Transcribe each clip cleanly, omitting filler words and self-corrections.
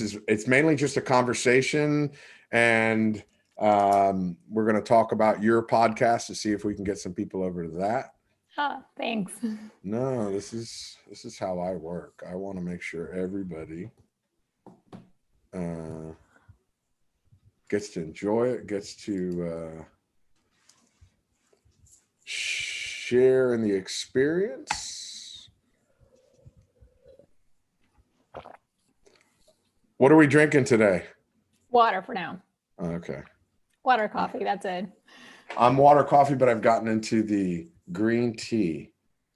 It's mainly just a conversation, and we're going to talk about your podcast to see if we can get some people over to that. Oh, thanks. No, this is how I work. I want to make sure everybody uh, gets to enjoy it, gets to share in the experience. What are we drinking today? Water for now. Okay. Water, coffee, that's it. I'm water coffee, but I've gotten into the green tea.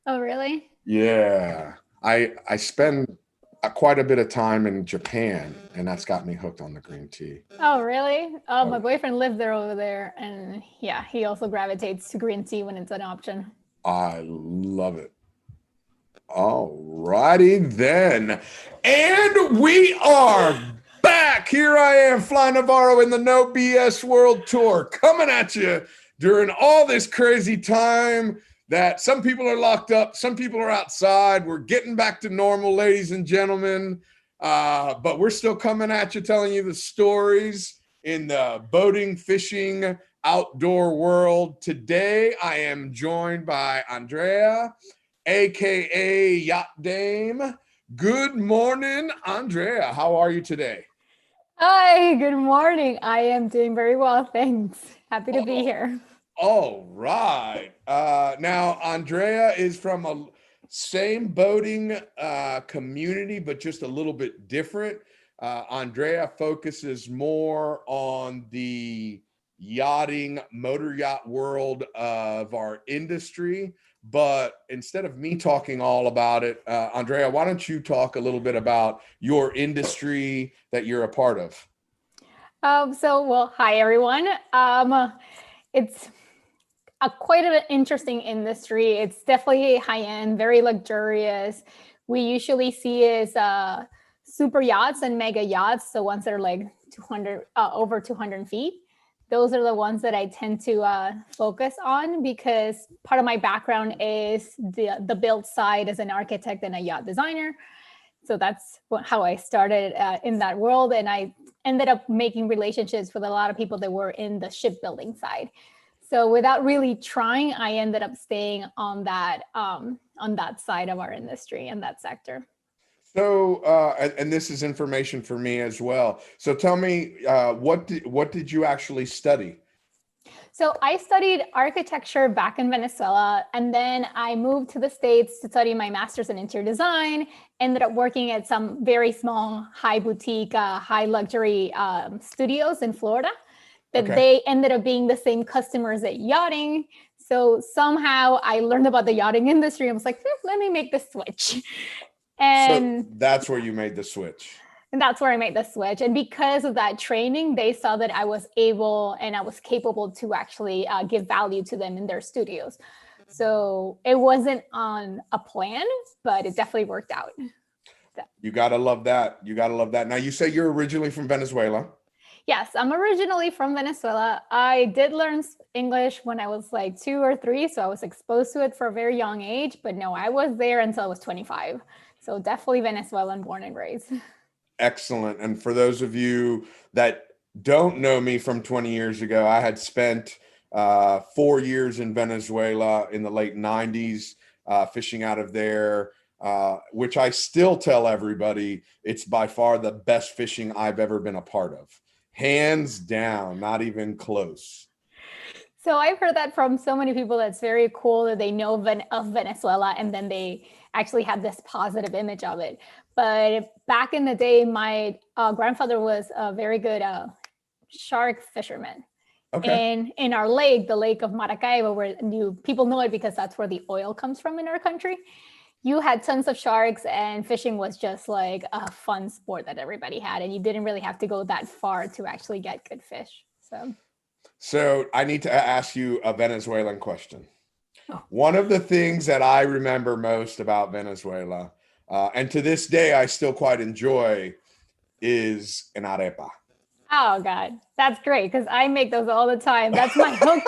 Oh, really? Yeah. I spend quite a bit of time in Japan, and that's got me hooked on the green tea. Oh, really? Oh, my Oh, boyfriend lived there over there. And yeah, he also gravitates to green tea when it's an option. I love it. All righty then. And we are back. Here I am, Fly Navarro in the No BS World Tour, coming at you during all this crazy time that some people are locked up, some people are outside. We're getting back to normal, ladies and gentlemen. But we're still coming at you, telling you the stories in the boating, fishing, outdoor world. Today, I am joined by Andrea, aka Yacht Dame. Good morning, Andrea. How are you today? Hi, good morning. I am doing very well, thanks. Happy to be here. All right. Now, Andrea is from a same boating community, but just a little bit different. Andrea focuses more on the yachting, motor yacht world of our industry. But instead of me talking all about it, Andrea, why don't you talk a little bit about your industry that you're a part of? Well, hi everyone. It's quite an interesting industry. It's definitely high end, very luxurious. We usually see is super yachts and mega yachts, so ones that are like 200 over 200 feet. Those are the ones that I tend to focus on because part of my background is the build side as an architect and a yacht designer. So that's how I started in that world, and I ended up making relationships with a lot of people that were in the shipbuilding side. So without really trying, I ended up staying on that side of our industry and that sector. So, and this is information for me as well. So, tell me, what did you actually study? So I studied architecture back in Venezuela, and then I moved to the States to study my master's in interior design. Ended up working at some very small, high boutique, high luxury studios in Florida. That Okay. they ended up being the same customers at yachting. So somehow I learned about the yachting industry. I was like, let me make the switch. So And that's where you made the switch. And that's where I made the switch. And because of that training, they saw that I was able and I was capable to actually give value to them in their studios. So it wasn't on a plan, but it definitely worked out. So, You gotta love that. You gotta love that. Now, you say you're originally from Venezuela. yes, I'm originally from Venezuela. I did learn English when I was like 2 or 3. So I was exposed to it for a very young age. But no, I was there until I was 25. So definitely Venezuelan born and raised. Excellent. And for those of you that don't know me from 20 years ago, I had spent 4 years in Venezuela in the late 90s, fishing out of there, which I still tell everybody it's by far the best fishing I've ever been a part of. Hands down, not even close. So I've heard that from so many people. That's very cool that they know of Venezuela and then they actually have this positive image of it. But back in the day, my grandfather was a very good shark fisherman. Okay. And in our lake, the lake of Maracaibo, where people know it because that's where the oil comes from in our country, you had tons of sharks, and fishing was just like a fun sport that everybody had. And you didn't really have to go that far to actually get good fish. So I need to ask you a Venezuelan question. Oh, One of the things that I remember most about Venezuela, and to this day I still quite enjoy, is an arepa. oh God, that's great because I make those all the time. That's my hook.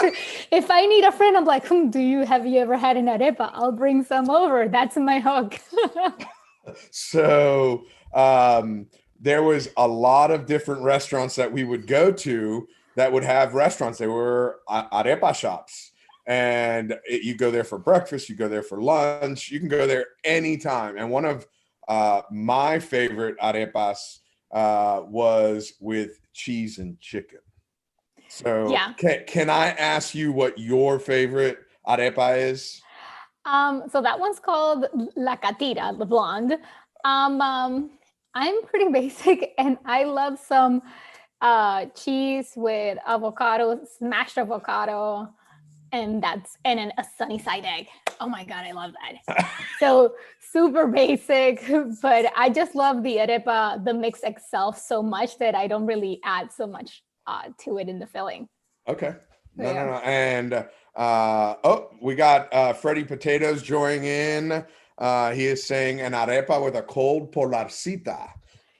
If I need a friend, I'm like, have you ever had an arepa? I'll bring some over. That's my hook. So, there was a lot of different restaurants that we would go to that would have restaurants. They were arepa shops. And you go there for breakfast, you go there for lunch, you can go there anytime. And one of my favorite arepas was with cheese and chicken. So Yeah. can I ask you what your favorite arepa is? So that one's called La Catira, the blonde. I'm pretty basic, and I love some cheese with avocado, smashed avocado, and a sunny side egg. Oh my God, I love that. So super basic, but I just love the arepa, the mix itself so much that I don't really add so much to it in the filling. Okay. No, Yeah. no, no. And we got Freddie Potatoes joining in. He is saying an arepa with a cold polarcita.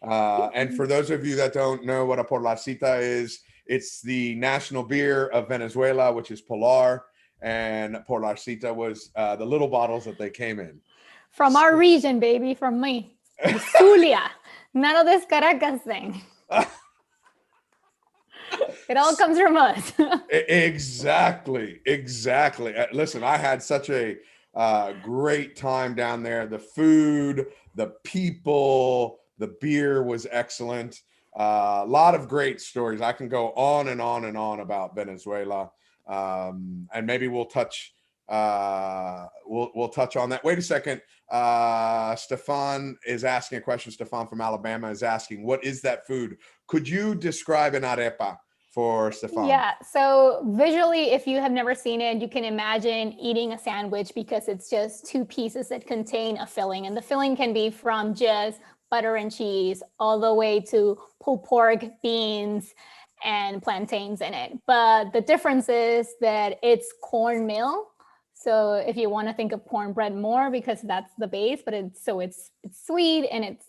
And for those of you that don't know what a polarcita is, it's the national beer of Venezuela, which is Polar. And polarcita was the little bottles that they came in. From our region, baby, from me. Zulia. None of this Caracas thing. It all comes from us. Exactly. Listen, I had such a great time down there. The food, the people, the beer was excellent. A lot of great stories. I can go on and on and on about Venezuela, and maybe we'll touch we'll touch on that. Wait a second. Stefan is asking a question. Stefan from Alabama is asking, what is that food? Could you describe an arepa for Stefan? Yeah, so visually, if you have never seen it, you can imagine eating a sandwich because it's just two pieces that contain a filling. And the filling can be from just butter and cheese all the way to pulled pork, beans, and plantains in it. But the difference is that it's cornmeal. So if you want to think of cornbread more, because that's the base, but it's sweet and it's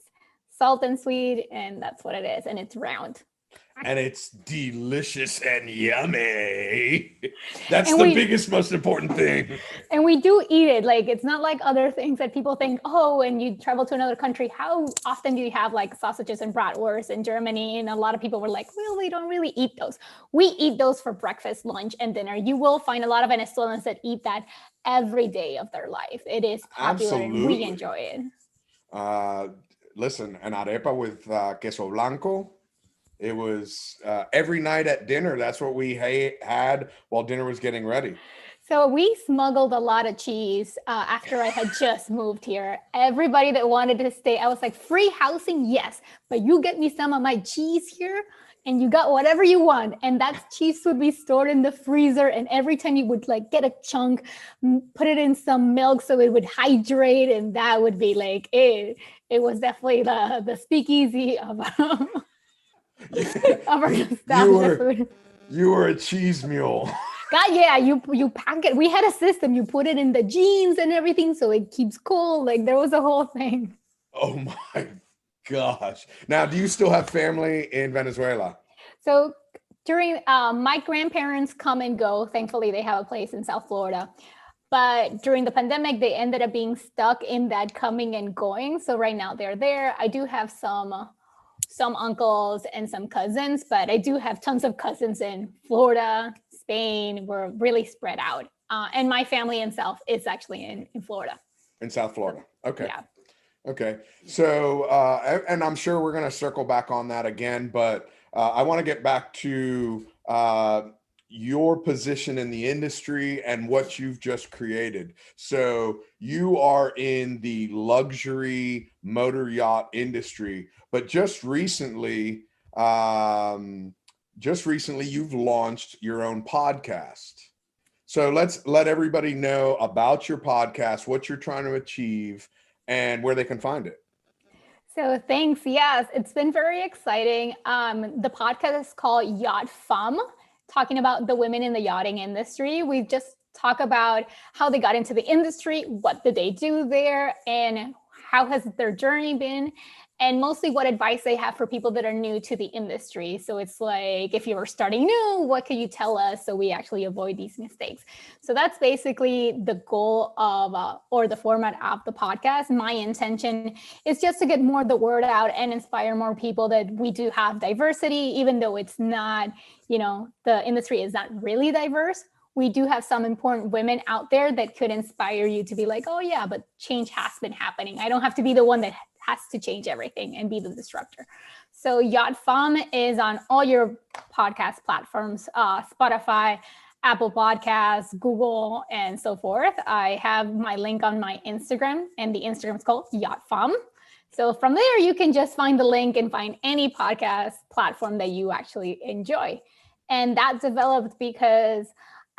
salt and sweet, and that's what it is. And it's round. And it's delicious and yummy. That's the biggest, most important thing. And we do eat it. Like, it's not like other things that people think, oh, when you travel to another country, how often do you have like sausages and bratwurst in Germany? And a lot of people were like, well, we don't really eat those. We eat those for breakfast, lunch, and dinner. You will find a lot of Venezuelans that eat that every day of their life. It is popular. Absolutely. And we enjoy it. Listen, an arepa with queso blanco. It was every night at dinner. That's what we had while dinner was getting ready. So we smuggled a lot of cheese after I had just moved here. Everybody that wanted to stay, I was like, free housing, yes, but you get me some of my cheese here and you got whatever you want. And that cheese would be stored in the freezer. And every time you would like get a chunk, put it in some milk so it would hydrate. And that would be like, it was definitely the speakeasy of our nostalgia food. You were a cheese mule. God, yeah, you pack it. We had a system. You put it in the jeans and everything so it keeps cool. Like, there was a whole thing. Oh my gosh. Now, do you still have family in Venezuela? So during my grandparents come and go. Thankfully, they have a place in South Florida. But during the pandemic, they ended up being stuck in that coming and going. So right now they're there. I do have some uncles and some cousins, but I do have tons of cousins in Florida, Spain. We're really spread out. And my family itself is actually in Florida. In South Florida. Okay. Yeah. Okay. So, and I'm sure we're going to circle back on that again, but I want to get back to your position in the industry and what you've just created. So you are in the luxury motor yacht industry, but just recently you've launched your own podcast. So let's let everybody know about your podcast, what you're trying to achieve, and where they can find it. So thanks. Yes, it's been very exciting. The podcast is called Yacht Femme, talking about the women in the yachting industry. We just talk about how they got into the industry, what did they do there, and how has their journey been. And mostly what advice they have for people that are new to the industry. So it's like, if you were starting new, what can you tell us so we actually avoid these mistakes? So that's basically the goal of, or the format of the podcast. My intention is just to get more the word out and inspire more people that we do have diversity, even though it's not, the industry is not really diverse. We do have some important women out there that could inspire you to be like, oh yeah, but change has been happening. I don't have to be the one that has to change everything and be the disruptor. So Yacht Femme is on all your podcast platforms, Spotify, Apple Podcasts, Google, and so forth. I have my link on my Instagram, and the Instagram is called Yacht Femme. So from there, you can just find the link and find any podcast platform that you actually enjoy. And that developed because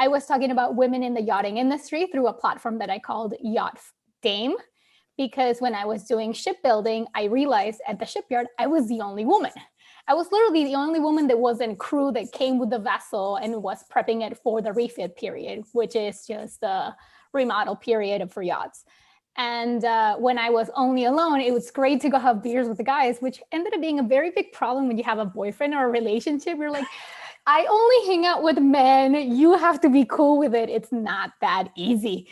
I was talking about women in the yachting industry through a platform that I called Yacht Dame. Because when I was doing shipbuilding, I realized at the shipyard, I was the only woman. I was literally the only woman that was in crew that came with the vessel and was prepping it for the refit period, which is just the remodel period for yachts. And when I was only alone, it was great to go have beers with the guys, which ended up being a very big problem when you have a boyfriend or a relationship. You're like, I only hang out with men. You have to be cool with it. It's not that easy.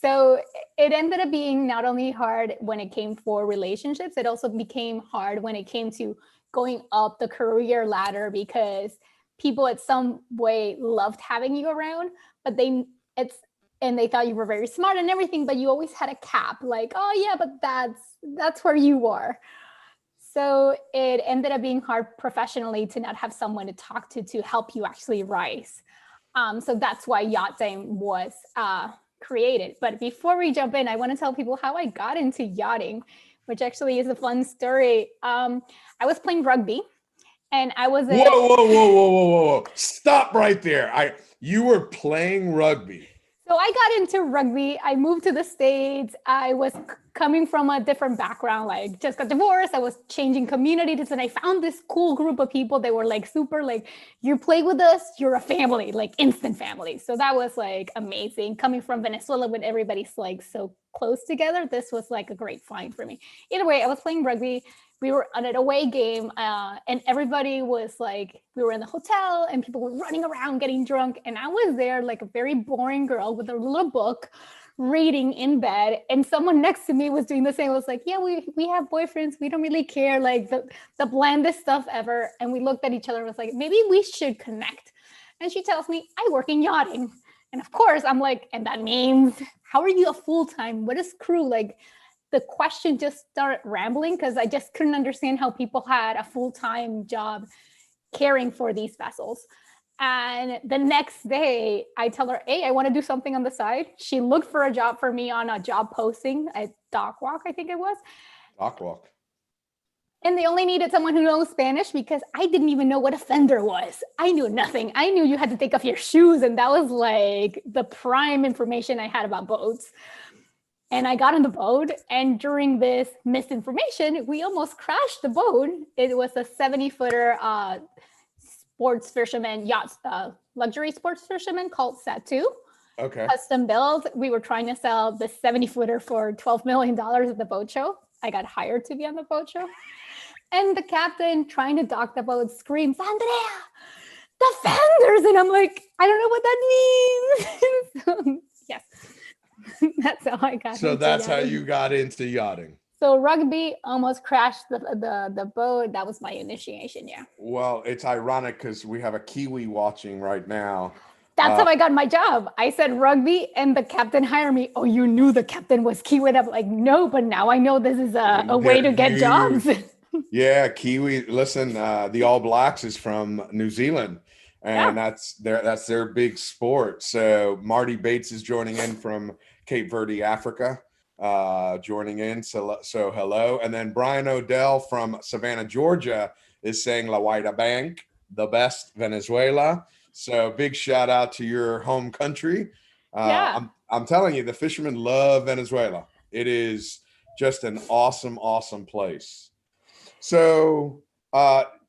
So it ended up being not only hard when it came for relationships, it also became hard when it came to going up the career ladder, because people at some way loved having you around, but they thought you were very smart and everything, but you always had a cap, like, oh yeah, but that's where you are. So it ended up being hard professionally to not have someone to talk to help you actually rise. So that's why Yacht Dame was created. But before we jump in, I want to tell people how I got into yachting, which actually is a fun story. I was playing rugby, and I was Whoa. Stop right there. You were playing rugby. So I got into rugby. I moved to the States. I was coming from a different background, like just got divorced. I was changing communities, and I found this cool group of people. They were like super, like, you play with us, you're a family, like instant family. So that was like amazing. Coming from Venezuela when everybody's like so close together, this was like a great find for me. Either way, I was playing rugby. We were on an away game, and everybody was like, we were in the hotel and people were running around getting drunk. And I was there like a very boring girl with a little book reading in bed. And someone next to me was doing the same. I was like, yeah, we have boyfriends. We don't really care. Like the blandest stuff ever. And we looked at each other and was like, maybe we should connect. And she tells me, I work in yachting. And of course I'm like, and that means, how are you a full-time? What is crew? Like, the question just started rambling because I just couldn't understand how people had a full-time job caring for these vessels. And the next day I tell her, hey, I want to do something on the side. She looked for a job for me on a job posting at Dockwalk, I think it was. Dockwalk. And they only needed someone who knows Spanish, because I didn't even know what a fender was. I knew nothing. I knew you had to take off your shoes. And that was like the prime information I had about boats. And I got on the boat, and during this misinformation, we almost crashed the boat. It was a 70-footer sports fisherman yacht, luxury sports fisherman called Satu. Okay. Custom built. We were trying to sell the 70-footer for $12 million at the boat show. I got hired to be on the boat show. And the captain, trying to dock the boat, screams, Andrea, the fenders. And I'm like, I don't know what that means. So, yes. That's how I got. So that's yachting. How you got into yachting. So rugby almost crashed the boat. That was my initiation. Yeah. Well, it's ironic because we have a Kiwi watching right now. That's how I got my job. I said rugby, and the captain hired me. Oh, you knew the captain was Kiwi? I'm like, no, but now I know this is a way to get jobs. Yeah, Kiwi. Listen, the All Blacks is from New Zealand. And that's their big sport. So Marty Bates is joining in from Cape Verde, Africa, joining in. So hello. And then Brian Odell from Savannah, Georgia is saying La Guaira Bank, the best Venezuela. So big shout out to your home country. I'm telling you, the fishermen love Venezuela. It is just an awesome place. So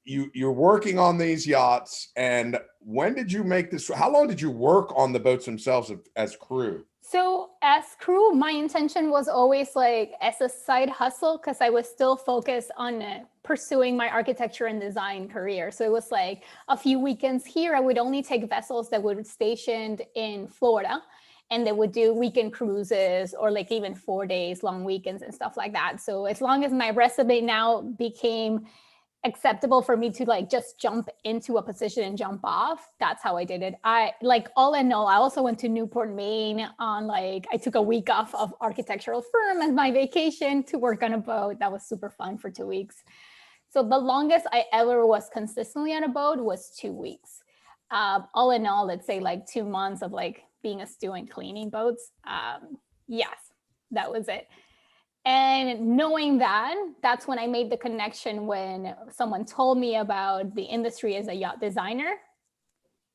you're working on these yachts, and when did you make this? How long did you work on the boats themselves as crew? So as crew, my intention was always like as a side hustle because I was still focused on pursuing my architecture and design career. So it was like a few weekends here. I would only take vessels that were stationed in Florida, and they would do weekend cruises or like even 4 days, long weekends and stuff like that. So as long as my resume now became acceptable for me to like just jump into a position and jump off, that's how I did it. I like, all in all, I also went to Newport, Maine on like, I took a week off of architectural firm as my vacation to work on a boat. That was super fun for 2 weeks. So the longest I ever was consistently on a boat was 2 weeks. All in all, let's say like 2 months of like being a student cleaning boats. Yes, that was it. And knowing that, that's when I made the connection when someone told me about the industry as a yacht designer.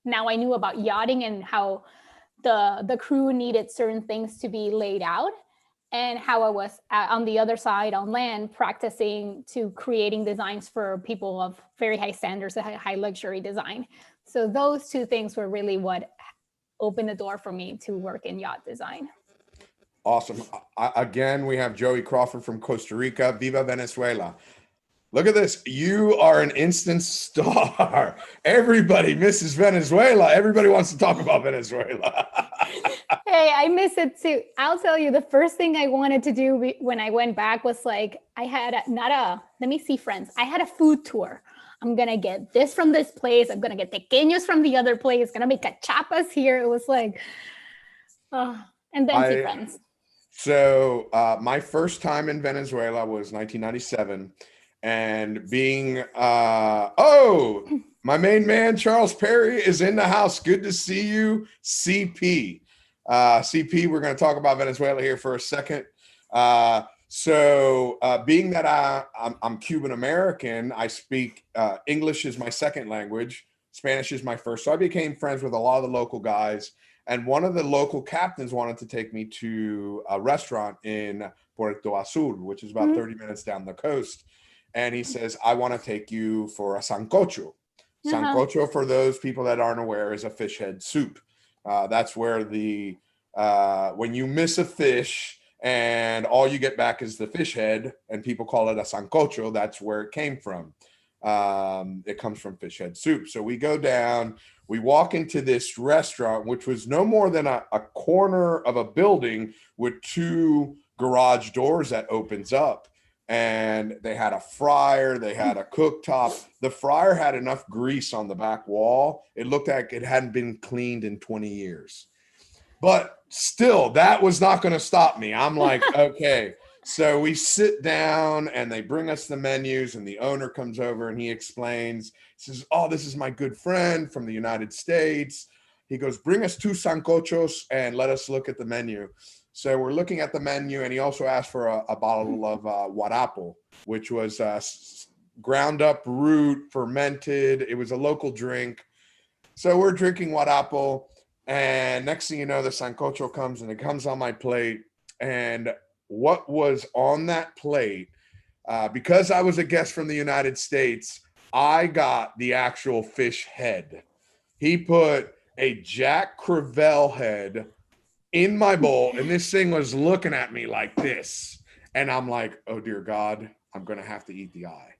Now I knew about yachting and how the crew needed certain things to be laid out, and how I was on the other side on land practicing to creating designs for people of very high standards, high luxury design. So those two things were really what opened the door for me to work in yacht design. Awesome. Again, we have Joey Crawford from Costa Rica. Viva Venezuela. Look at this. You are an instant star. Everybody misses Venezuela. Everybody wants to talk about Venezuela. Hey, I miss it too. I'll tell you, the first thing I wanted to do when I went back was like, I had let me see, friends. I had a food tour. I'm going to get this from this place. I'm going to get tequeños from the other place. Going to make cachapas here. It was like, and then see friends. So my first time in Venezuela was 1997, and being my main man Charles Perry is in the house. Good to see you, CP. CP, we're going to talk about Venezuela here for a second. So being that I'm Cuban American, I speak English is my second language. Spanish is my first. So I became friends with a lot of the local guys. And one of the local captains wanted to take me to a restaurant in Puerto Azul, which is about 30 minutes down the coast. And he says, I want to take you for a sancocho. Sancocho, for those people that aren't aware, is a fish head soup. That's where when you miss a fish and all you get back is the fish head, and people call it a sancocho, that's where it came from. It comes from fish head soup. So we go down, we walk into this restaurant, which was no more than a corner of a building with 2 garage doors that opens up. And they had a fryer, they had a cooktop. The fryer had enough grease on the back wall. It looked like it hadn't been cleaned in 20 years. But still, that was not going to stop me. I'm like, okay. So we sit down and they bring us the menus, and the owner comes over and he explains, he says, oh, this is my good friend from the United States. He goes, bring us 2 sancochos and let us look at the menu. So we're looking at the menu, and he also asked for a bottle of guarapo, which was ground up root, fermented. It was a local drink. So we're drinking guarapo, and next thing you know, the sancocho comes, and it comes on my plate. And what was on that plate, because I was a guest from the United States, I got the actual fish head. He put a Jack Crevalle head in my bowl, and this thing was looking at me like this. And I'm like, oh, dear God, I'm going to have to eat the eye.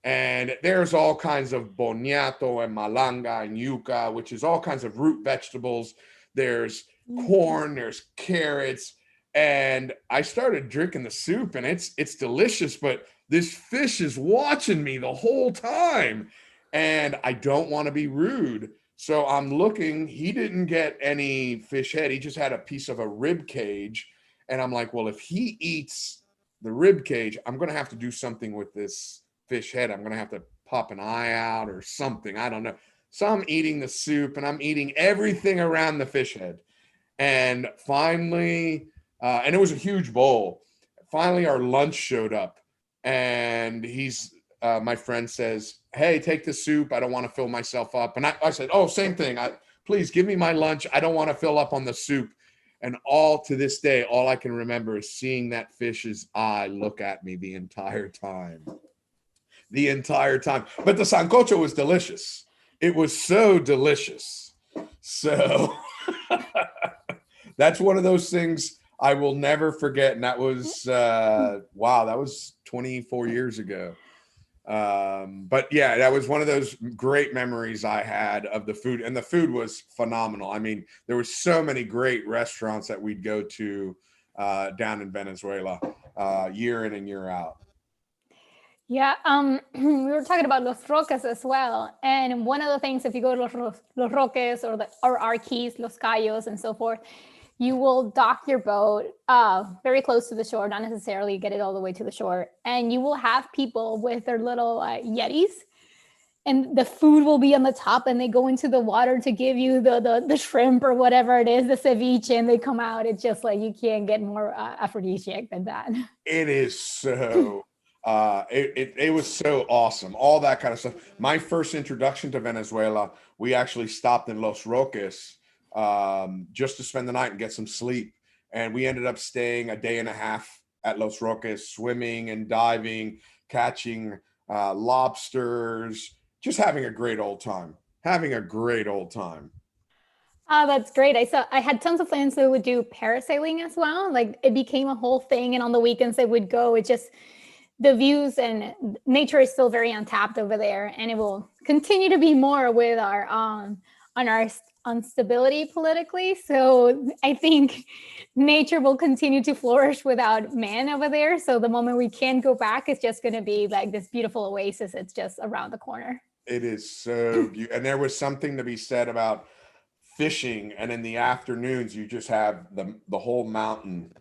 And there's all kinds of boniato and malanga and yuca, which is all kinds of root vegetables. There's corn, there's carrots. And I started drinking the soup, and it's delicious, but this fish is watching me the whole time. And I don't want to be rude. So I'm looking, he didn't get any fish head. He just had a piece of a rib cage. And I'm like, well, if he eats the rib cage, I'm going to have to do something with this fish head. I'm going to have to pop an eye out or something. I don't know. So I'm eating the soup, and I'm eating everything around the fish head. And finally, and it was a huge bowl. Finally, our lunch showed up, and my friend says, hey, take the soup. I don't want to fill myself up. And I said, oh, same thing. Please give me my lunch. I don't want to fill up on the soup. And to this day, all I can remember is seeing that fish's eye look at me the entire time. The entire time. But the sancocho was delicious. It was so delicious. So That's one of those things I will never forget. And that was, wow, that was 24 years ago. But yeah, that was one of those great memories I had of the food, and the food was phenomenal. I mean, there were so many great restaurants that we'd go to down in Venezuela year in and year out. Yeah, we were talking about Los Roques as well. And one of the things, if you go to Los Roques or our keys, Los Cayos and so forth, you will dock your boat very close to the shore, not necessarily get it all the way to the shore. And you will have people with their little Yetis, and the food will be on the top, and they go into the water to give you the shrimp or whatever it is, the ceviche, and they come out. It's just like, you can't get more aphrodisiac than that. It is so it was so awesome, all that kind of stuff. My first introduction to Venezuela, we actually stopped in Los Roques just to spend the night and get some sleep, and we ended up staying a day and a half at Los Roques, swimming and diving, catching lobsters, just having a great old time. Oh, that's great. I had tons of friends that would do parasailing as well. Like, it became a whole thing. And on the weekends they would go. It just, the views and nature is still very untapped over there. And it will continue to be more with our, on our instability politically. So I think nature will continue to flourish without man over there. So the moment we can go back, it's just going to be like this beautiful oasis. It's just around the corner. It is so beautiful. And there was something to be said about fishing, and in the afternoons you just have the whole mountain.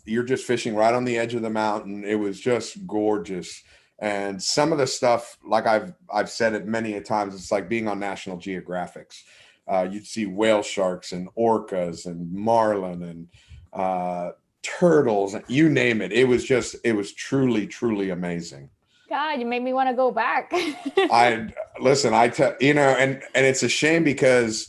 You're just fishing right on the edge of the mountain. It was just gorgeous. And some of the stuff, like I've said it many a times, it's like being on National Geographics. You'd see whale sharks and orcas and marlin and turtles, you name it. It was truly amazing. God, you made me want to go back. And it's a shame because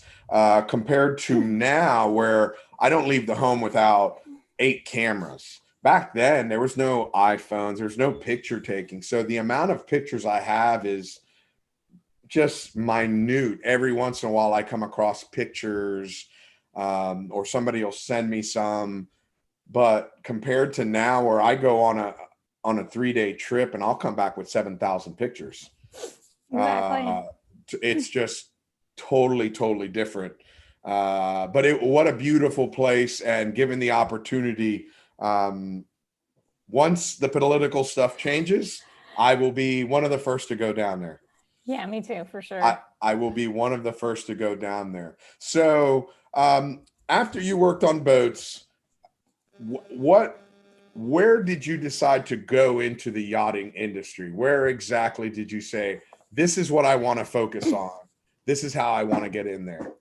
compared to now, where I don't leave the home without 8 cameras. Back then, there was no iPhones, there's no picture taking. So the amount of pictures I have is just minute. Every once in a while, I come across pictures, or somebody will send me some. But compared to now, where I go on a 3-day trip and I'll come back with 7,000 pictures. Exactly. It's just totally different. But what a beautiful place. And given the opportunity, once the political stuff changes, I will be one of the first to go down there. Yeah, me too, for sure. I will be one of the first to go down there. So after you worked on boats, where did you decide to go into the yachting industry? Where exactly did you say, this is what I want to focus on? This is how I want to get in there?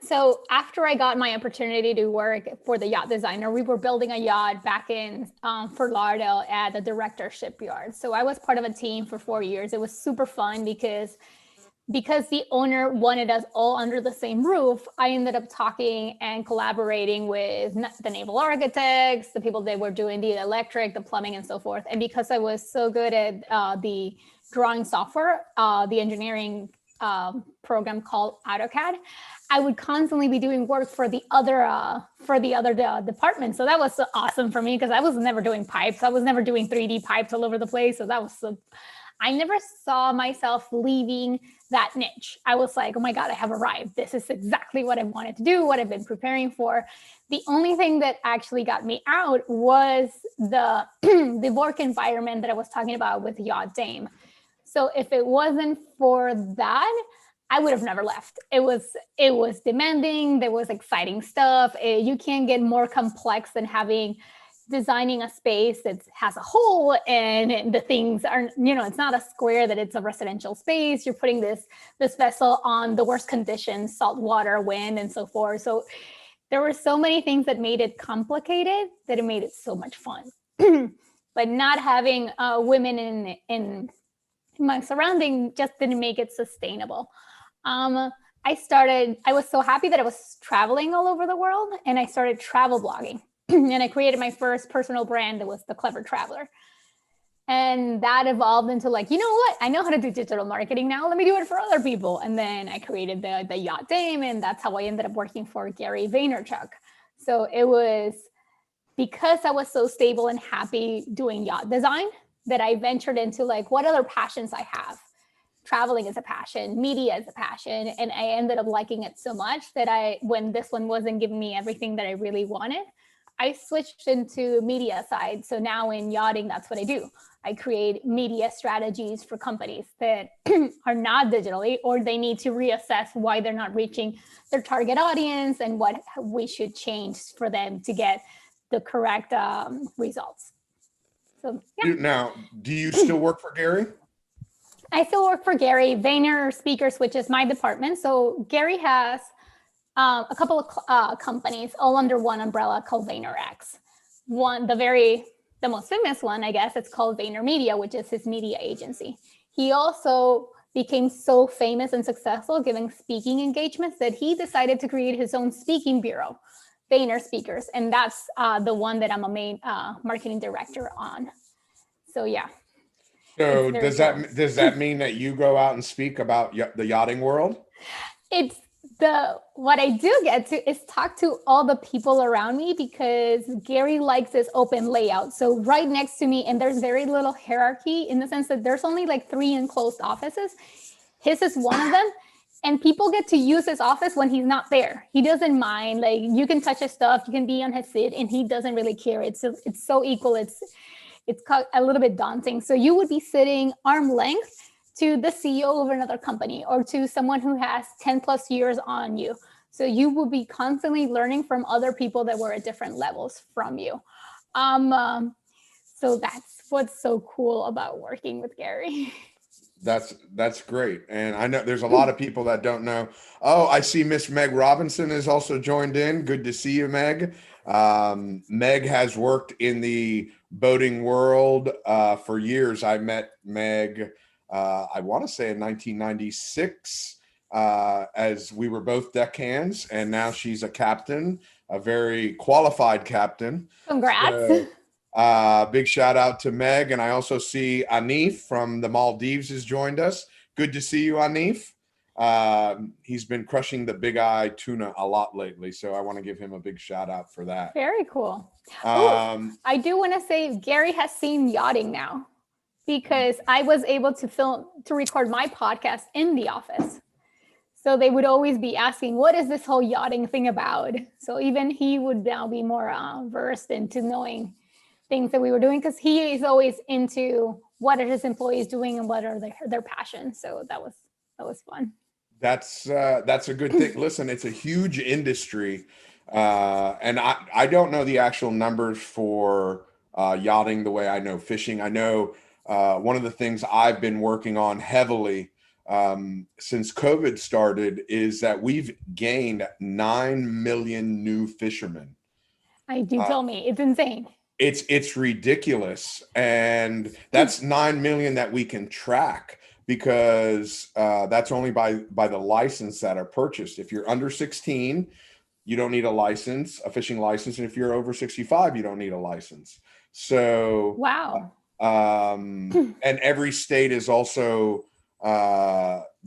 So after I got my opportunity to work for the yacht designer, we were building a yacht back in Fort Lauderdale at the Director Shipyard. So I was part of a team for 4 years. It was super fun because the owner wanted us all under the same roof. I ended up talking and collaborating with the naval architects, the people that were doing the electric, the plumbing, and so forth. And because I was so good at the drawing software, the engineering program called AutoCAD, I would constantly be doing work for the other departments. So that was so awesome for me because I was never doing pipes. I was never doing 3D pipes all over the place. So that was I never saw myself leaving that niche. I was like, oh my God, I have arrived. This is exactly what I wanted to do, what I've been preparing for. The only thing that actually got me out was the the work environment that I was talking about with Yacht Dame. So if it wasn't for that, I would have never left. It was demanding. There was exciting stuff. You can't get more complex than designing a space that has a hole and the things are, it's not a square, that it's a residential space. You're putting this vessel on the worst conditions, salt water, wind, and so forth. So there were so many things that made it complicated that it made it so much fun. But not having women in my surrounding just didn't make it sustainable. I was so happy that I was traveling all over the world, and I started travel blogging. And I created my first personal brand that was The Clever Traveler. And that evolved into like, you know what? I know how to do digital marketing now. Let me do it for other people. And then I created the Yacht Dame, and that's how I ended up working for Gary Vaynerchuk. So it was because I was so stable and happy doing yacht design that I ventured into like what other passions I have. Traveling is a passion, media is a passion, and I ended up liking it so much that when this one wasn't giving me everything that I really wanted, I switched into media side. So now in yachting, that's what I do. I create media strategies for companies that are not digitally, or they need to reassess why they're not reaching their target audience and what we should change for them to get the correct results. So yeah. Now, do you still work for Gary? I still work for Gary VaynerSpeakers, which is my department. So Gary has a couple of companies all under one umbrella called VaynerX. The most famous one, I guess, it's called VaynerMedia, which is his media agency. He also became so famous and successful giving speaking engagements that he decided to create his own speaking bureau, VaynerSpeakers, and that's the one that I'm a main marketing director on. So yeah. So does that mean that you go out and speak about the yachting world? It's what I do get to is talk to all the people around me, because Gary likes this open layout. So right next to me, and there's very little hierarchy in the sense that there's only like 3 enclosed offices. His is one of them. And people get to use his office when he's not there. He doesn't mind. Like, you can touch his stuff, you can be on his seat, and he doesn't really care. It's so equal. It's a little bit daunting. So you would be sitting arm length to the CEO of another company, or to someone who has 10 plus years on you. So you will be constantly learning from other people that were at different levels from you. So that's what's so cool about working with Gary. That's great. And I know there's a lot of people that don't know. Oh, I see Miss Meg Robinson has also joined in. Good to see you, Meg. Meg has worked in the boating world for years. I met Meg, I want to say in 1996, as we were both deckhands, and now she's a captain, a very qualified captain. Congrats. So, big shout out to Meg. And I also see Anif from the Maldives has joined us. Good to see you, Anif. He's been crushing the big eye tuna a lot lately, so I want to give him a big shout out for that. Very cool. I do want to say Gary has seen yachting now, because I was able to record my podcast in the office. So they would always be asking, what is this whole yachting thing about? So even he would now be more versed into knowing things that we were doing, because he is always into what are his employees doing and what are their passions. So that was fun. That's a good thing. Listen, it's a huge industry, and I don't know the actual numbers for yachting the way I know fishing. I know one of the things I've been working on heavily since COVID started is that we've gained 9 million new fishermen. You told me it's insane. It's ridiculous, and that's 9 million that we can track, because that's only by the license that are purchased. If you're under 16, you don't need a fishing license, and if you're over 65, you don't need a license. So wow. And every state is also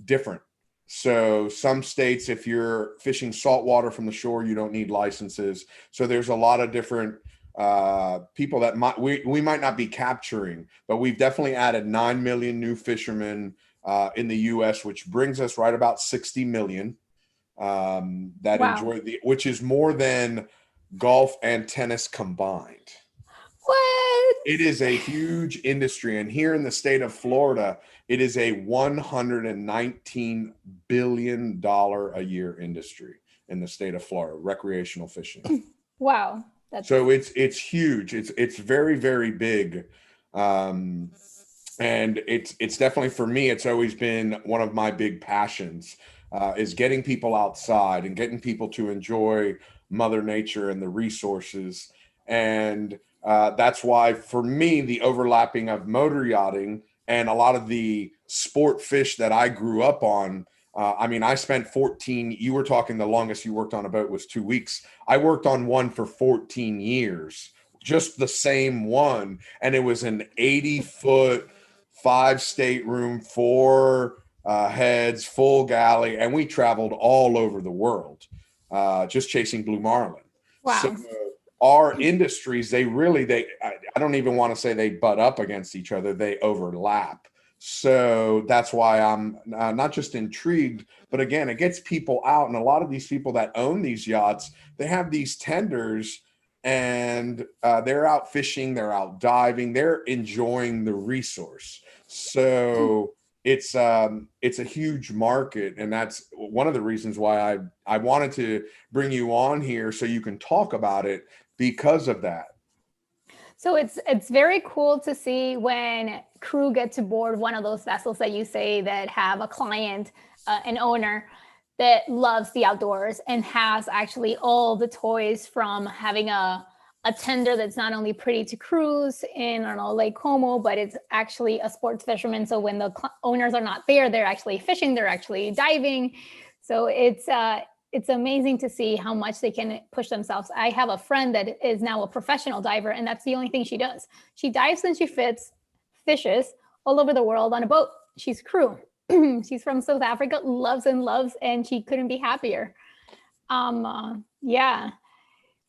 different. So some states, if you're fishing saltwater from the shore, you don't need licenses. So there's a lot of different people that we might not be capturing, but we've definitely added 9 million new fishermen in the U.S., which brings us right about 60 million that enjoy which is more than golf and tennis combined. What? It is a huge industry, and here in the state of Florida, it is a $119 billion a year industry in the state of Florida, recreational fishing. Wow. So it's huge. It's very, very big. And it's definitely, for me, it's always been one of my big passions, is getting people outside and getting people to enjoy Mother Nature and the resources. And that's why, for me, the overlapping of motor yachting and a lot of the sport fish that I grew up on. I spent 14, you were talking the longest you worked on a boat was 2 weeks. I worked on one for 14 years, just the same one. And it was an 80-foot, 5-stateroom, 4 heads, full galley. And we traveled all over the world just chasing blue marlin. Wow. So our industries, I don't even want to say they butt up against each other. They overlap. So that's why I'm not just intrigued, but again, it gets people out. And a lot of these people that own these yachts, they have these tenders and they're out fishing, they're out diving, they're enjoying the resource. So it's a huge market, and that's one of the reasons why I wanted to bring you on here so you can talk about it because of that. So it's very cool to see when crew get to board one of those vessels that you say that have a client, an owner that loves the outdoors and has actually all the toys, from having a tender that's not only pretty to cruise in, I don't know, Lake Como, but it's actually a sports fisherman. So when the owners are not there, they're actually fishing, they're actually diving. So it's amazing to see how much they can push themselves. I have a friend that is now a professional diver, and that's the only thing she does. She dives and she fishes all over the world on a boat. She's crew. She's from South Africa, loves, and she couldn't be happier. Yeah.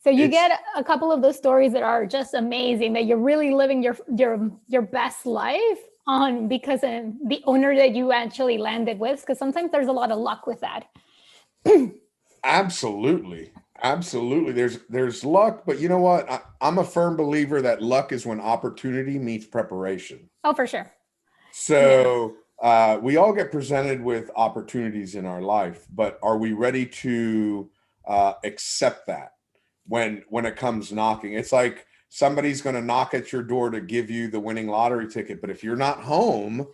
So you get a couple of those stories that are just amazing, that you're really living your best life on because of the owner that you actually landed with. Because sometimes there's a lot of luck with that. Absolutely. There's luck, but you know what? I'm a firm believer that luck is when opportunity meets preparation. Oh, for sure. So we all get presented with opportunities in our life, but are we ready to accept that when it comes knocking? It's like somebody's going to knock at your door to give you the winning lottery ticket, but if you're not home,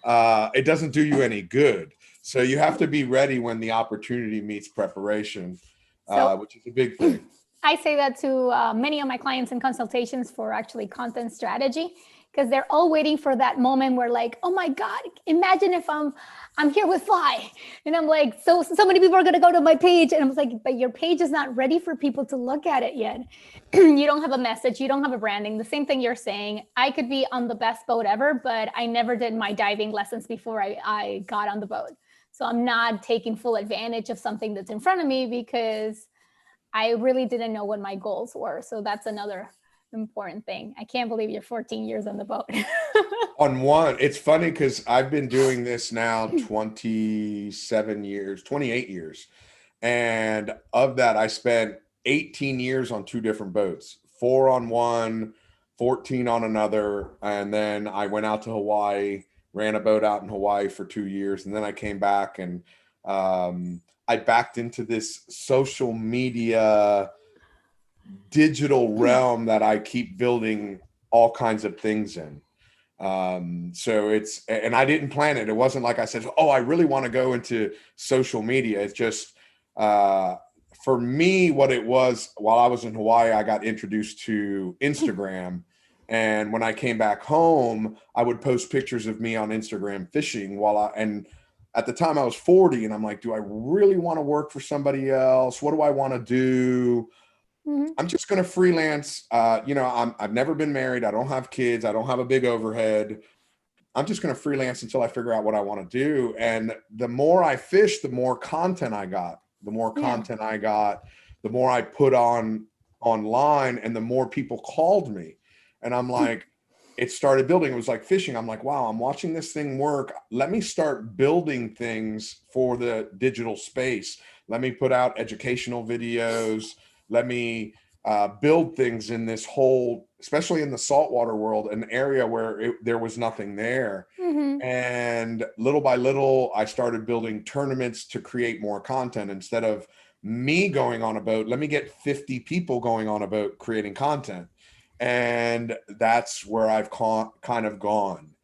it doesn't do you any good. So you have to be ready when the opportunity meets preparation, which is a big thing. I say that to many of my clients in consultations for actually content strategy, because they're all waiting for that moment where, like, oh my God, imagine if I'm here with Fly. And I'm like, so many people are going to go to my page. And I was like, but your page is not ready for people to look at it yet. You don't have a message. You don't have a branding. The same thing you're saying. I could be on the best boat ever, but I never did my diving lessons before I got on the boat. So I'm not taking full advantage of something that's in front of me because I really didn't know what my goals were. So that's another important thing. I can't believe you're 14 years on the boat. On one, it's funny because I've been doing this now 28 years. And of that, I spent 18 years on 2 different boats, 4 on one, 14 on another. And then I went out to Hawaii, ran a boat out in Hawaii for 2 years. And then I came back and I backed into this social media digital realm that I keep building all kinds of things in. So and I didn't plan it. It wasn't like I said, oh, I really want to go into social media. It's just, for me, what it was, while I was in Hawaii, I got introduced to Instagram. And when I came back home, I would post pictures of me on Instagram fishing and at the time I was 40 and I'm like, do I really want to work for somebody else? What do I want to do? Mm-hmm. I'm just going to freelance. I've never been married. I don't have kids. I don't have a big overhead. I'm just going to freelance until I figure out what I want to do. And the more I fished, the more content I got. The more content I got, the more I put online, and the more people called me. And I'm like, it started building. It was like fishing. I'm like, wow, I'm watching this thing work. Let me start building things for the digital space. Let me put out educational videos. Let me build things in this whole, especially in the saltwater world, an area where there was nothing there. Mm-hmm. And little by little, I started building tournaments to create more content. Instead of me going on a boat, let me get 50 people going on a boat creating content. And that's where I've kind of gone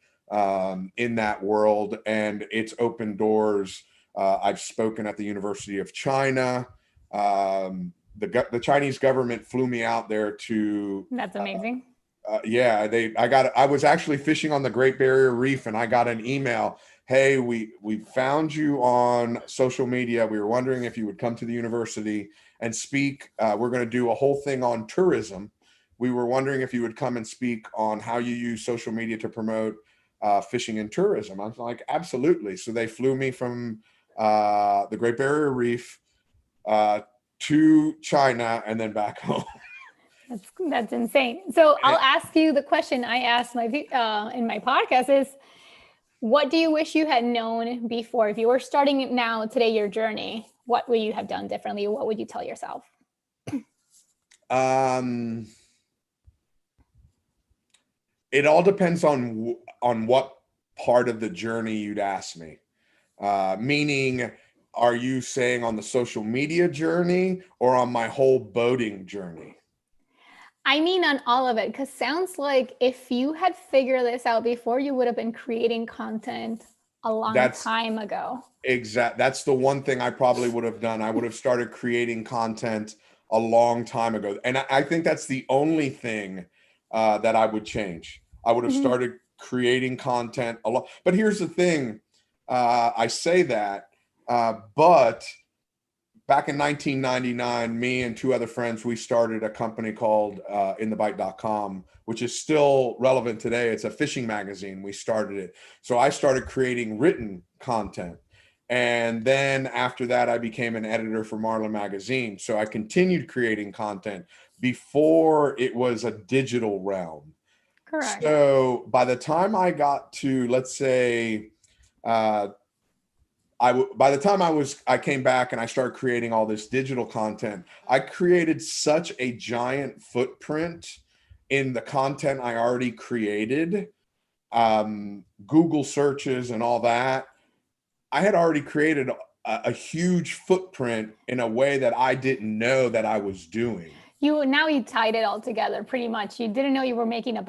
in that world. And it's opened doors. I've spoken at the University of China. The Chinese government flew me out there to. That's amazing. I was actually fishing on the Great Barrier Reef, and I got an email. Hey, we found you on social media. We were wondering if you would come to the university and speak. We're going to do a whole thing on tourism. we were wondering if you would come and speak on how you use social media to promote fishing and tourism. I was like, absolutely. So they flew me from the Great Barrier Reef to China and then back home. That's insane. So I'll ask you the question I asked my in my podcast is, what do you wish you had known before? If you were starting now today, your journey, what would you have done differently? What would you tell yourself? It all depends on what part of the journey you'd ask me. Meaning, are you saying on the social media journey or on my whole boating journey? I mean, on all of it, because sounds like if you had figured this out before, you would have been creating content a long time ago. That's the one thing I probably would have done. I would have started creating content a long time ago. And I think that's the only thing that I would change. I would have started creating content a lot. But here's the thing. I say that, but back in 1999, me and two other friends, we started a company called inthebite.com, which is still relevant today. It's a fishing magazine. We started it. So I started creating written content. And then after that, I became an editor for Marlin Magazine. So I continued creating content before it was a digital realm. Correct. So by the time I got to, let's say, by the time I came back and I started creating all this digital content, I created such a giant footprint in the content I already created, Google searches and all that. I had already created a huge footprint in a way that I didn't know that I was doing. Now you tied it all together pretty much. You didn't know you were making a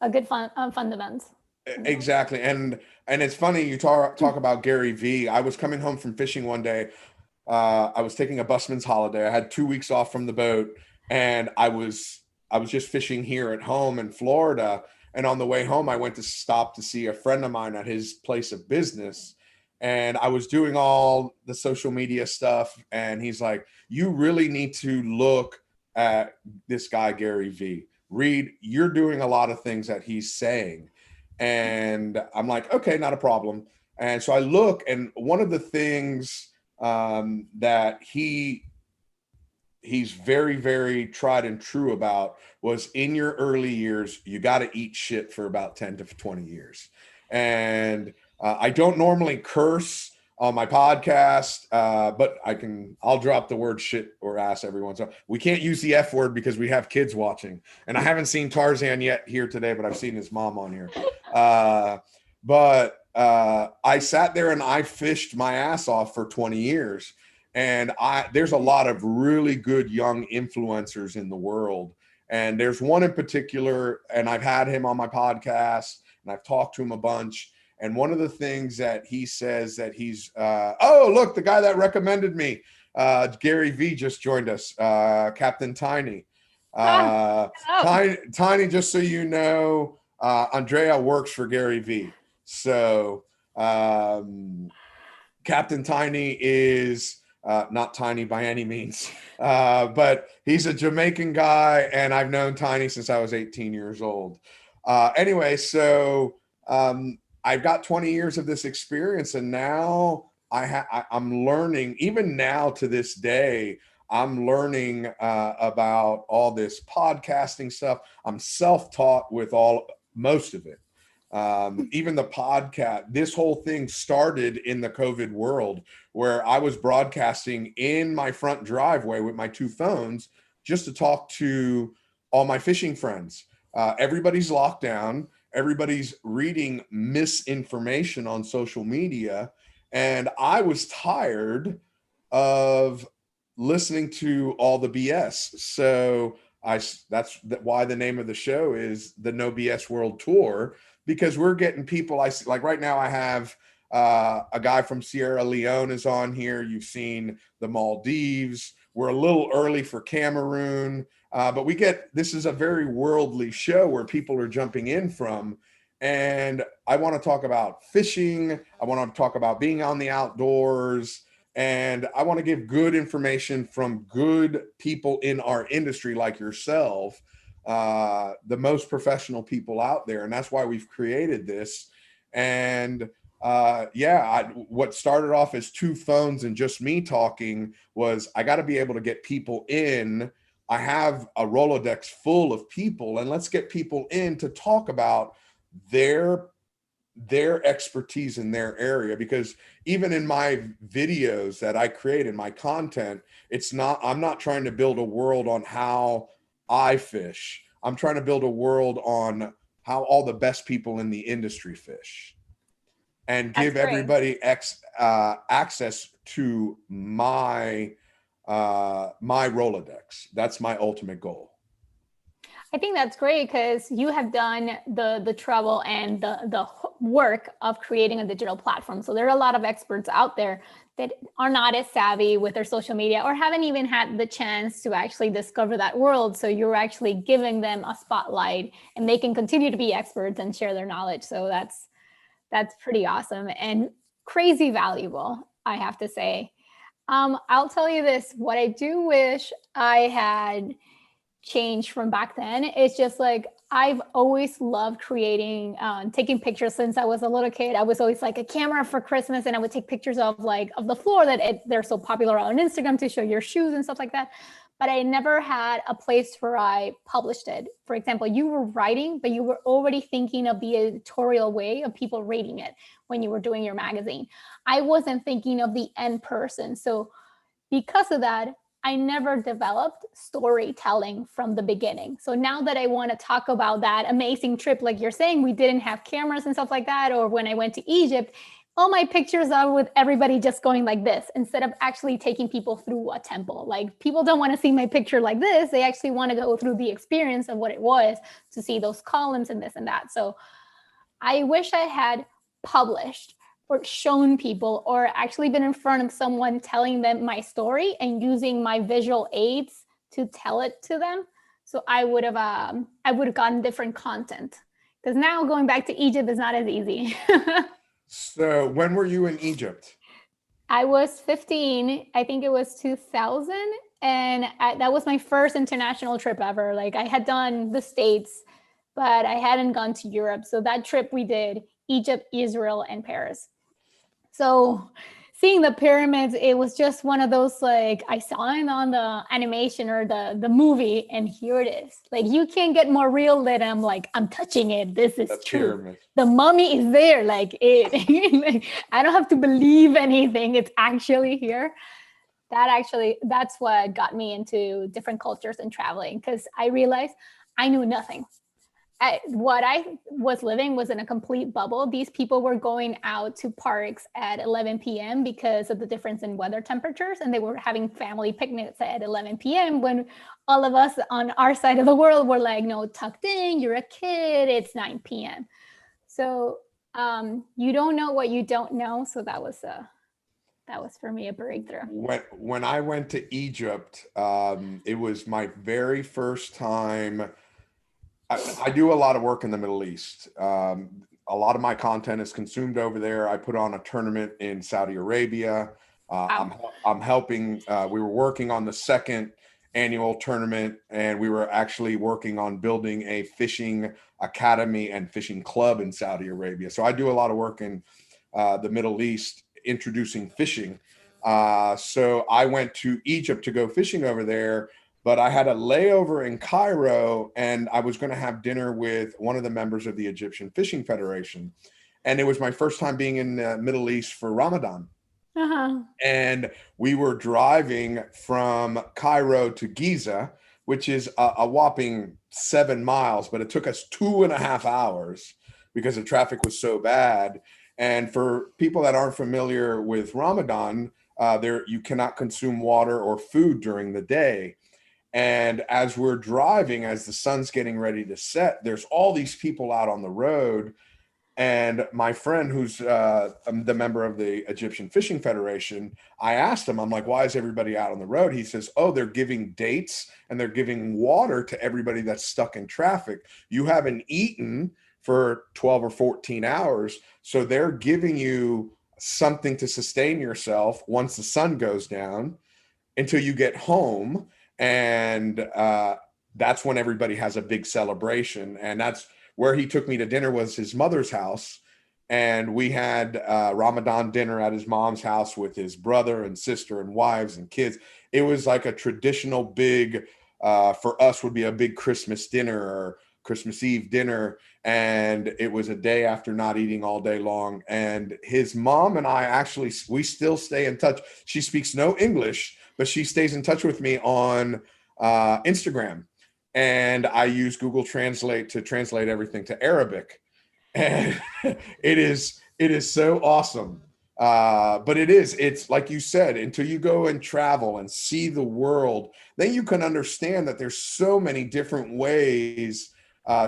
good fundament. Exactly. And it's funny you talk about Gary V. I was coming home from fishing one day. I was taking a busman's holiday. I had 2 weeks off from the boat, and I was just fishing here at home in Florida. And on the way home, I went to stop to see a friend of mine at his place of business. And I was doing all the social media stuff. And he's like, you really need to look at this guy, Gary V. You're doing a lot of things that he's saying. And I'm like, okay, not a problem. And so I look, and one of the things that he's very, very tried and true about was, in your early years, you got to eat shit for about 10 to 20 years. And I don't normally curse on my podcast, but I'll drop the word shit or ass every once in a while. We can't use the F word because we have kids watching. And I haven't seen Tarzan yet here today, but I've seen his mom on here. But I sat there and I fished my ass off for 20 years. And there's a lot of really good young influencers in the world. And there's one in particular, and I've had him on my podcast and I've talked to him a bunch. And one of the things that he says that he's, oh, look, the guy that recommended me, Gary V just joined us, Captain Tiny. Tiny, just so you know, Andrea works for Gary V. So Captain Tiny is not tiny by any means, but he's a Jamaican guy, and I've known Tiny since I was 18 years old. Anyway, so I've got 20 years of this experience, and now I'm learning, even now to this day, I'm learning about all this podcasting stuff. I'm self-taught with most of it. Even the podcast, this whole thing started in the COVID world, where I was broadcasting in my front driveway with my two phones just to talk to all my fishing friends. Everybody's locked down. Everybody's reading misinformation on social media. And I was tired of listening to all the BS. So that's why the name of the show is the No BS World Tour, because we're getting people. Like right now I have a guy from Sierra Leone is on here. You've seen the Maldives. We're a little early for Cameroon, but this is a very worldly show where people are jumping in from. And I want to talk about fishing. I want to talk about being on the outdoors. And I want to give good information from good people in our industry like yourself, the most professional people out there. And that's why we've created this. And what started off as 2 phones and just me talking was I got to be able to get people in. I have a Rolodex full of people, and let's get people in to talk about their expertise in their area. Because even in my videos that I create in my content, I'm not trying to build a world on how I fish. I'm trying to build a world on how all the best people in the industry fish, and give everybody access to my my Rolodex. That's my ultimate goal. I think that's great because you have done the trouble and the work of creating a digital platform. So there are a lot of experts out there that are not as savvy with their social media or haven't even had the chance to actually discover that world. So you're actually giving them a spotlight, and they can continue to be experts and share their knowledge. So that's pretty awesome and crazy valuable, I have to say. I'll tell you this, what I do wish I had changed from back then. It's just like, I've always loved creating, taking pictures since I was a little kid. I was always like a camera for Christmas, and I would take pictures of the floor they're so popular on Instagram to show your shoes and stuff like that. But I never had a place where I published it. For example, you were writing, but you were already thinking of the editorial way of people reading it when you were doing your magazine. I wasn't thinking of the end person. So because of that, I never developed storytelling from the beginning. So now that I want to talk about that amazing trip, like you're saying, we didn't have cameras and stuff like that. Or when I went to Egypt, all my pictures are with everybody just going like this, instead of actually taking people through a temple. Like, people don't want to see my picture like this. They actually want to go through the experience of what it was to see those columns and this and that. So I wish I had published or shown people, or actually been in front of someone telling them my story and using my visual aids to tell it to them. So I would have gotten different content, because now going back to Egypt is not as easy. So when were you in Egypt? I was 15. I think it was 2000. And that was my first international trip ever. Like, I had done the States, but I hadn't gone to Europe. So that trip we did Egypt, Israel, and Paris. So seeing the pyramids, it was just one of those, like, I saw it on the animation or the movie, and here it is. Like, you can't get more real than I'm touching it. This is true. Pyramid. The mummy is there. Like, like, I don't have to believe anything. It's actually here. That's what got me into different cultures and traveling, because I realized I knew nothing. What I was living was in a complete bubble. These people were going out to parks at 11 p.m. because of the difference in weather temperatures, and they were having family picnics at 11 p.m. when all of us on our side of the world were like, no, tucked in, you're a kid, it's 9 p.m. So you don't know what you don't know. So that was for me a breakthrough. When I went to Egypt, it was my very first time. I do a lot of work in the Middle East. A lot of my content is consumed over there. I put on a tournament in Saudi Arabia. I'm helping. We were working on the second annual tournament, and we were actually working on building a fishing academy and fishing club in Saudi Arabia. So I do a lot of work in the Middle East, introducing fishing. So I went to Egypt to go fishing over there. But I had a layover in Cairo, and I was going to have dinner with one of the members of the Egyptian Fishing Federation. And it was my first time being in the Middle East for Ramadan. Uh-huh. And we were driving from Cairo to Giza, which is a whopping 7 miles, but it took us 2.5 hours because the traffic was so bad. And for people that aren't familiar with Ramadan, you cannot consume water or food during the day. And as we're driving, as the sun's getting ready to set, there's all these people out on the road. And my friend, who's the member of the Egyptian Fishing Federation, I asked him, I'm like, why is everybody out on the road? He says, oh, they're giving dates and they're giving water to everybody that's stuck in traffic. You haven't eaten for 12 or 14 hours. So they're giving you something to sustain yourself once the sun goes down until you get home. And that's when everybody has a big celebration. And that's where he took me to dinner, was his mother's house. And we had Ramadan dinner at his mom's house with his brother and sister and wives and kids. It was like a traditional big, for us would be a big Christmas dinner or Christmas Eve dinner. And it was a day after not eating all day long. And his mom and I actually, we still stay in touch. She speaks no English, but she stays in touch with me on Instagram. And I use Google Translate to translate everything to Arabic. And it is so awesome. But it's like you said, until you go and travel and see the world, then you can understand that there's so many different ways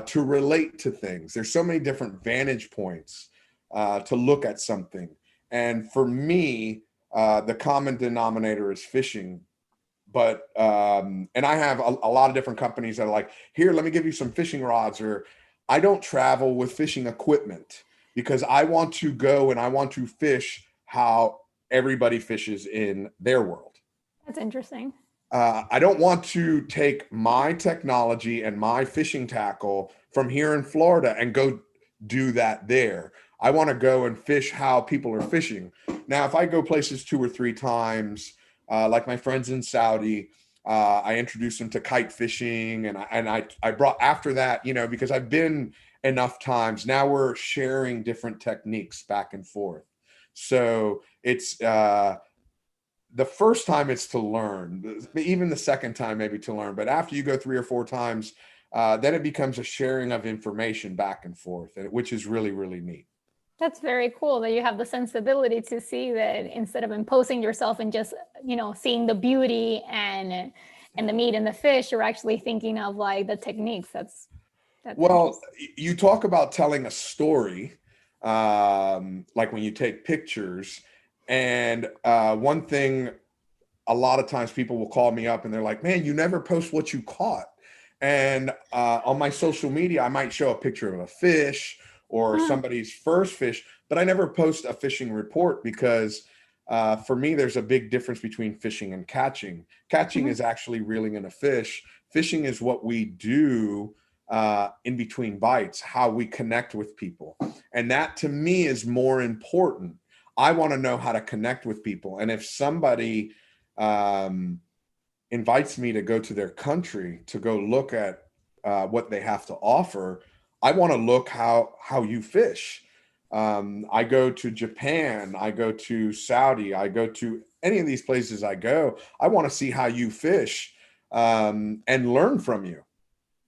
to relate to things. There's so many different vantage points to look at something. And for me, the common denominator is fishing. But and I have a lot of different companies that are like, here, let me give you some fishing rods. Or I don't travel with fishing equipment because I want to go and I want to fish how everybody fishes in their world. That's interesting. I don't want to take my technology and my fishing tackle from here in Florida and go do that there. I want to go and fish how people are fishing. Now, if I go places 2 or 3 times, like my friends in Saudi, I introduced them to kite fishing, and I brought after that, because I've been enough times. Now we're sharing different techniques back and forth. So it's the first time it's to learn, even the second time maybe to learn, but after you go 3 or 4 times, then it becomes a sharing of information back and forth, which is really, really neat. That's very cool that you have the sensibility to see that instead of imposing yourself and just, seeing the beauty and the meat and the fish, you're actually thinking of like the techniques. That's well, you talk about telling a story, like when you take pictures. And one thing, a lot of times people will call me up and they're like, man, you never post what you caught. And on my social media, I might show a picture of a fish or somebody's first fish, but I never post a fishing report because for me, there's a big difference between fishing and catching. Catching is actually reeling in a fish. Fishing is what we do in between bites, how we connect with people. And that to me is more important. I want to know how to connect with people. And if somebody invites me to go to their country to go look at what they have to offer, I want to look how you fish. I go to Japan, I go to Saudi, I go to any of these places I go. I want to see how you fish and learn from you.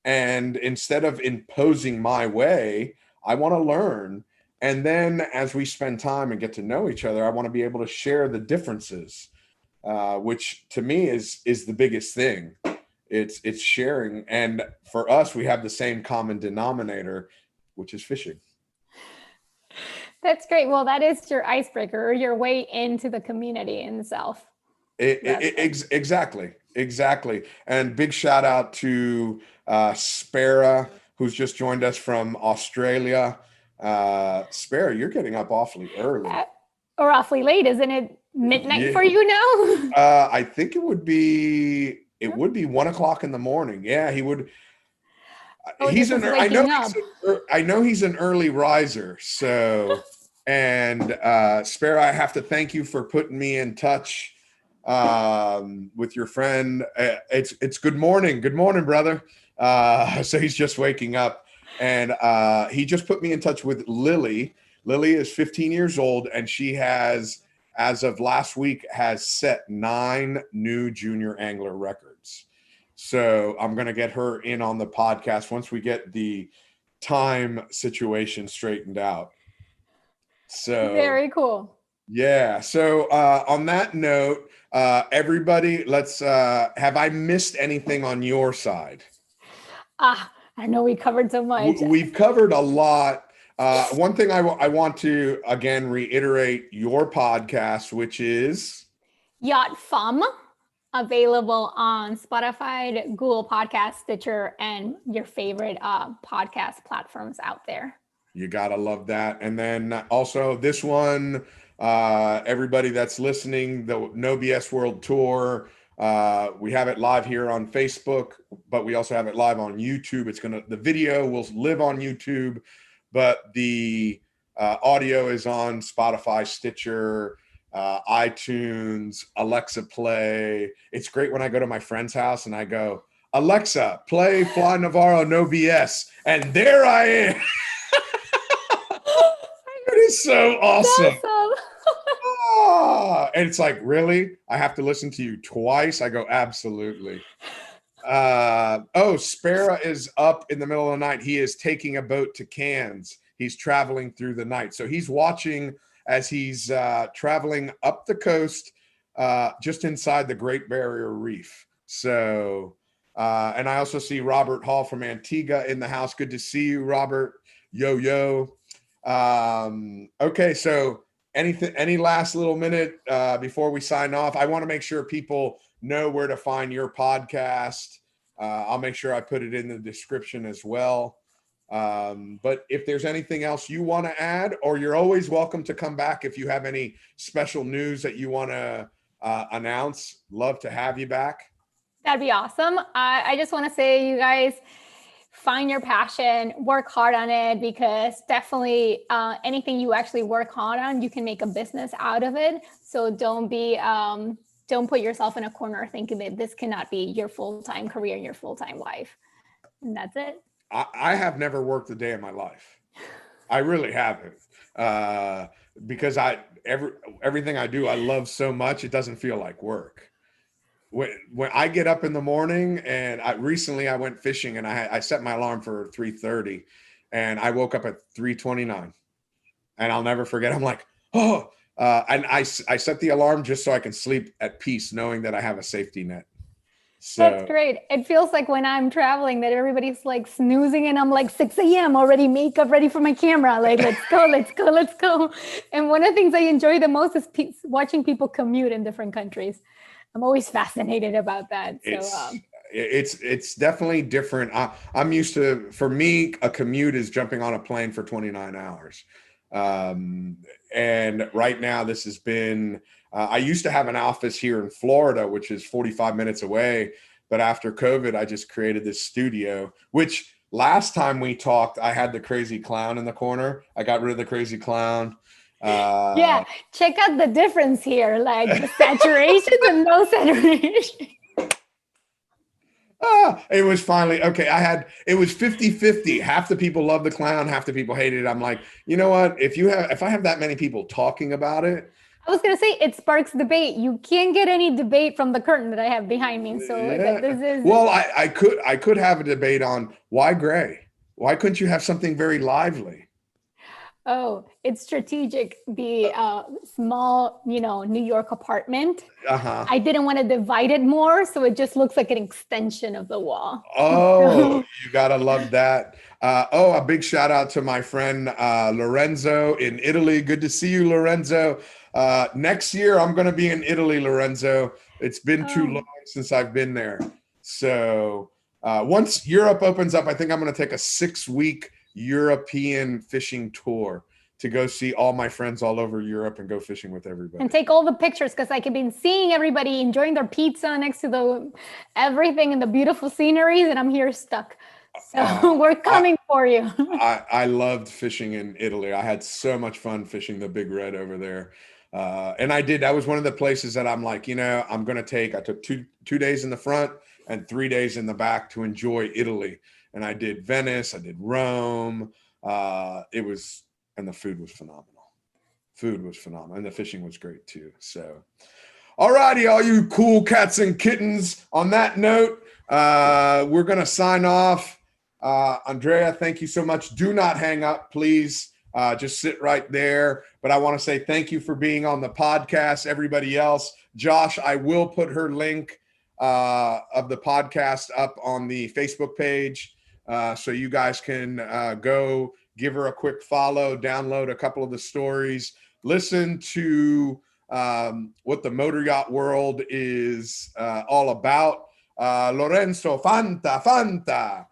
And instead of imposing my way, I want to learn. And then as we spend time and get to know each other, I want to be able to share the differences, which to me is the biggest thing. It's sharing. And for us, we have the same common denominator, which is fishing. That's great. Well, that is your icebreaker, or your way into the community itself. Exactly. And big shout out to Spera, who's just joined us from Australia. Spera, you're getting up awfully early. Or awfully late, isn't it? Midnight for you now? I think it would be 1 o'clock in the morning. Yeah, he would. I know he's an early riser. So, and Spera, I have to thank you for putting me in touch with your friend. It's good morning, brother. So he's just waking up, and he just put me in touch with Lily. Lily is 15 years old, and she has, as of last week, has set 9 new junior angler records. So I'm going to get her in on the podcast once we get the time situation straightened out. So very cool. Yeah. So on that note, everybody, let's have I missed anything on your side? I know we covered so much. We've covered a lot. One thing I want to, again, reiterate your podcast, which is Yacht Femme, available on Spotify, Google Podcast, Stitcher, and your favorite podcast platforms out there. You got to love that. And then also this one, Everybody that's listening, the No BS World Tour, we have it live here on Facebook, but we also have it live on YouTube. The video will live on YouTube, but the audio is on Spotify, Stitcher, iTunes, Alexa Play. It's great when I go to my friend's house and I go, Alexa, play Fly Navarro No BS. And there I am. It is so awesome. And it's like, really? I have to listen to you twice? I go, absolutely. Spera is up in the middle of the night. He is taking a boat to Cairns. He's traveling through the night. So he's watching as he's traveling up the coast, just inside the Great Barrier Reef. So, and I also see Robert Hall from Antigua in the house. Good to see you, Robert. Yo. Okay, so any last little minute before we sign off? I want to make sure people know where to find your podcast. I'll make sure I put it in the description as well. But if there's anything else you want to add, or you're always welcome to come back if you have any special news that you want to announce, love to have you back. That'd be awesome. I just want to say, you guys, find your passion, work hard on it, because definitely anything you actually work hard on, you can make a business out of it. So don't put yourself in a corner thinking that this cannot be your full-time career, your full-time life. And that's it. I have never worked a day in my life. I really haven't. Because everything I do, I love so much, it doesn't feel like work. When I get up in the morning, and recently I went fishing, and I set my alarm for 3:30, and I woke up at 3:29, and I'll never forget. I'm like, and I set the alarm just so I can sleep at peace, knowing that I have a safety net. So that's great. It feels like when I'm traveling that everybody's like snoozing, and I'm like 6 a.m. already, makeup ready for my camera. Like, let's go. And one of the things I enjoy the most is watching people commute in different countries. I'm always fascinated about that. So it's definitely different. I'm used to, for me, a commute is jumping on a plane for 29 hours. And right now this has been, I used to have an office here in Florida, which is 45 minutes away. But after COVID, I just created this studio, which last time we talked, I had the crazy clown in the corner. I got rid of the crazy clown. Yeah, check out the difference here, like the saturation and no saturation. It was finally okay. It was 50-50. Half the people love the clown, half the people hated it. I'm like, you know what? If I have that many people talking about it, I was gonna say it sparks debate. You can't get any debate from the curtain that I have behind me. So this is I could have a debate on why gray. Why couldn't you have something very lively? Oh, it's strategic. The small, New York apartment. I didn't want to divide it more, so it just looks like an extension of the wall. Oh, you gotta love that. A big shout out to my friend Lorenzo in Italy. Good to see you, Lorenzo. Next year, I'm going to be in Italy, Lorenzo. It's been too long since I've been there. So once Europe opens up, I think I'm going to take a 6-week European fishing tour to go see all my friends all over Europe and go fishing with everybody. And take all the pictures, because I've been seeing everybody enjoying their pizza next to everything and the beautiful sceneries, and I'm here stuck. So we're coming for you. I loved fishing in Italy. I had so much fun fishing the Big Red over there. And that was one of the places that I'm like, I took two days in the front and 3 days in the back to enjoy Italy. And I did Venice, I did Rome. And the food was phenomenal. And the fishing was great too. So, all righty, all you cool cats and kittens. On that note, we're going to sign off. Andrea, thank you so much. Do not hang up, please. Just sit right there. But I want to say thank you for being on the podcast. Everybody else, Josh, I will put her link of the podcast up on the Facebook page, so you guys can go give her a quick follow, download a couple of the stories, listen to what the motor yacht world is all about. Lorenzo, Fanta.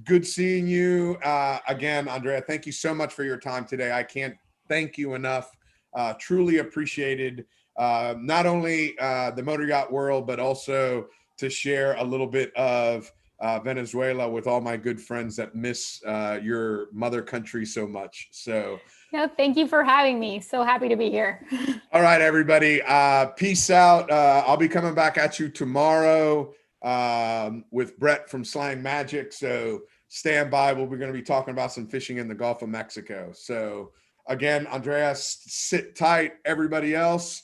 Good seeing you again, Andrea. Thank you so much for your time today. I can't thank you enough. Truly appreciated not only the motor yacht world, but also to share a little bit of Venezuela with all my good friends that miss your mother country so much. So, No, thank you for having me. So happy to be here. all right, everybody. Peace out. I'll be coming back at you tomorrow with Brett from Slang Magic. So stand by. We're going to be talking about some fishing in the Gulf of Mexico. So again, Andrea, sit tight. Everybody else,